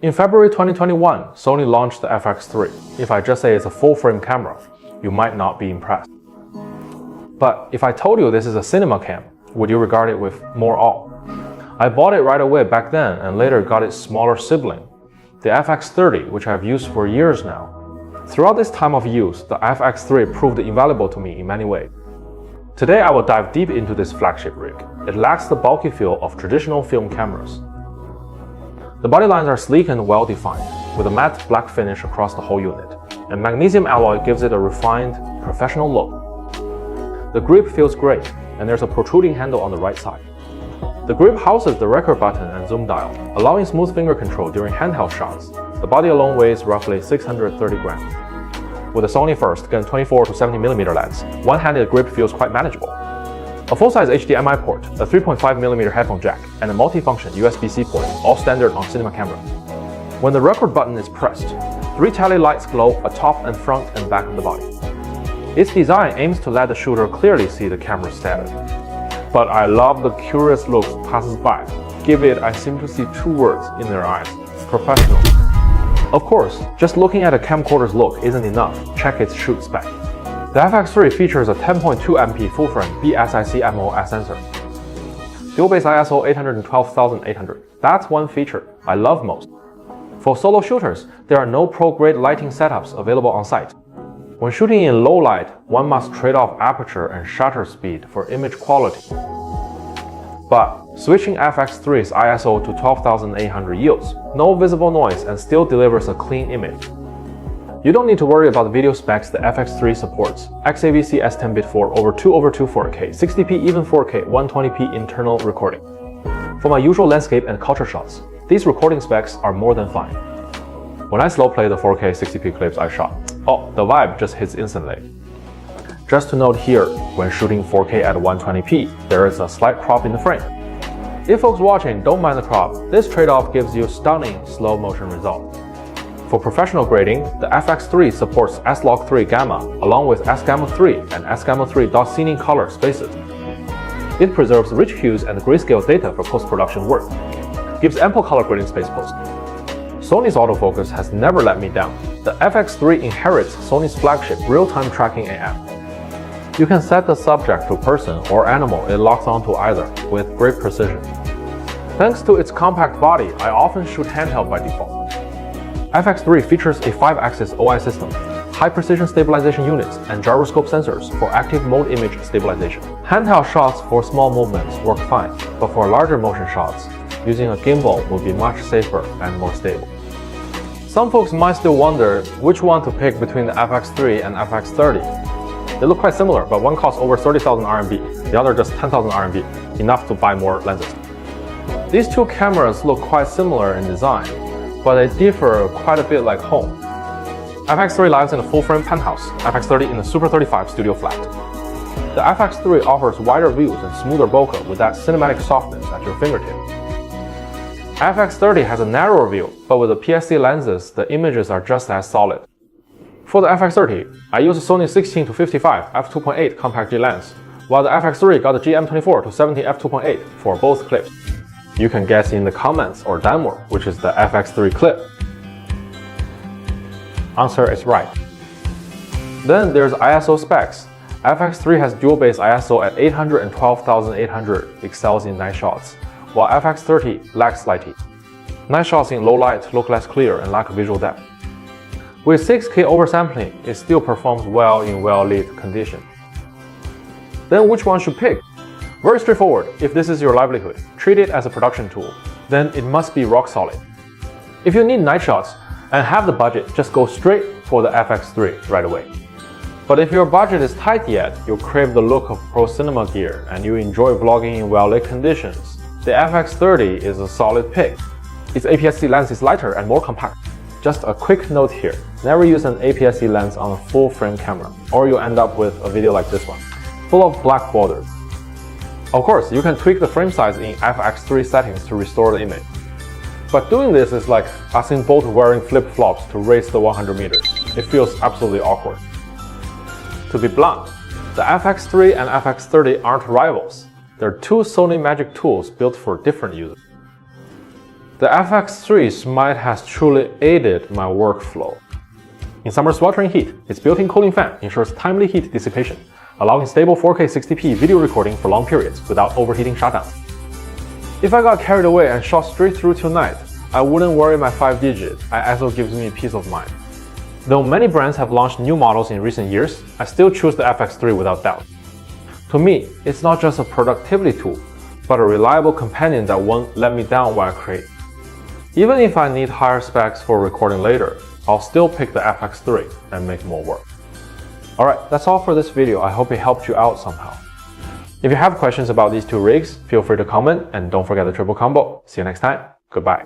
In February 2021, Sony launched the FX3. If I just say it's a full-frame camera, you might not be impressed. But if I told you this is a cinema cam, would you regard it with more awe? I bought it right away back then and later got its smaller sibling, the FX30, which I've used for years now. Throughout this time of use, the FX3 proved invaluable to me in many ways. Today I will dive deep into this flagship rig. It lacks the bulky feel of traditional film cameras. The body lines are sleek and well-defined, with a matte black finish across the whole unit, and magnesium alloy gives it a refined, professional look. The grip feels great, and there's a protruding handle on the right side. The grip houses the record button and zoom dial, allowing smooth finger control during handheld shots. The body alone weighs roughly 630 grams. With a Sony FX3 Gen 24 to 70mm lens, one-handed grip feels quite manageable. A full-size HDMI port, a 3.5mm headphone jack, and a multi-function USB-C port, all standard on cinema cameras. When the record button is pressed, 3 tele lights glow atop and front and back of the body. Its design aims to let the shooter clearly see the camera's status. But I love the curious looks passers-by. Give it, I seem to see 2 words in their eyes: professional. Of course, just looking at a camcorder's look isn't enough. Check its shoot spec. The FX3 features a 10.2MP full-frame BSIC MOS sensor. Dual-base ISO 812,800. That's one feature I love most. For solo shooters, there are no pro-grade lighting setups available on site. When shooting in low light, one must trade off aperture and shutter speed for image quality. But switching FX3's ISO to 12,800 yields no visible noise and still delivers a clean image. You don't need to worry about the video specs the FX3 supports: XAVC S10-bit4 over 2:2 4K, 60p even 4K, 120p internal recording. For my usual landscape and culture shots, these recording specs are more than fine. When I slow play the 4K 60p clips I shot, the vibe just hits instantly. Just to note here, when shooting 4K at 120p, there is a slight crop in the frame. If folks watching don't mind the crop, this trade-off gives you stunning slow motion results. For professional grading, the FX3 supports S-Log3 Gamma along with S-Gamma3 and S-Gamma3 dot scening color spaces. It preserves rich hues and grayscale data for post-production work. Gives ample color grading space post. Sony's autofocus has never let me down. The FX3 inherits Sony's flagship real-time tracking app. You can set the subject to person or animal it locks onto either with great precision. Thanks to its compact body, I often shoot handheld by default. FX3 features a 5-axis OI system, high-precision stabilization units, and gyroscope sensors for active mode image stabilization. Handheld shots for small movements work fine, but for larger motion shots, using a gimbal would be much safer and more stable. Some folks might still wonder which one to pick between the FX3 and FX30. They look quite similar, but one costs over 30,000 RMB, the other just 10,000 RMB, enough to buy more lenses. These two cameras look quite similar in design, but they differ quite a bit like home. FX3 lives in a full-frame penthouse, FX30 in a Super 35 studio flat. The FX3 offers wider views and smoother bokeh with that cinematic softness at your fingertips. FX30 has a narrower view, but with the APS-C lenses, the images are just as solid. For the FX30, I use a Sony 16-55 f2.8 compact G lens, while the FX3 got a GM24 to 70 f2.8 for both clips. You can guess in the comments or downward which is the FX3 clip. Answer is right. Then there's ISO specs. FX3 has dual-base ISO at 812,800, excels in night shots, while FX30 lacks lighting. Night shots in low light look less clear and lack visual depth. With 6K oversampling, it still performs well in well-lit conditions. Then which one should pick? Very straightforward. If this is your livelihood, treat it as a production tool. Then it must be rock solid. If you need night shots and have the budget, just go straight for the FX3 right away. But if your budget is tight yet, you crave the look of pro cinema gear and you enjoy vlogging in well-lit conditions, the FX30 is a solid pick. Its APS-C lens is lighter and more compact. Just a quick note here, never use an APS-C lens on a full-frame camera, or you'll end up with a video like this one, full of black borders. Of course, you can tweak the frame size in FX3 settings to restore the image. But doing this is like asking Bolt wearing flip-flops to race the 100 meters. It feels absolutely awkward. To be blunt, the FX3 and FX30 aren't rivals. They're two Sony magic tools built for different users. The FX3 might has truly aided my workflow. In summer sweltering heat, its built-in cooling fan ensures timely heat dissipation, allowing stable 4K 60p video recording for long periods without overheating shutdowns. If I got carried away and shot straight through tonight, I wouldn't worry my 5-digit, ISO gives me peace of mind. Though many brands have launched new models in recent years, I still choose the FX3 without doubt. To me, it's not just a productivity tool, but a reliable companion that won't let me down while I create. Even if I need higher specs for recording later, I'll still pick the FX3 and make more work. Alright, that's all for this video. I hope it helped you out somehow. If you have questions about these two rigs, feel free to comment and don't forget the triple combo. See you next time. Goodbye.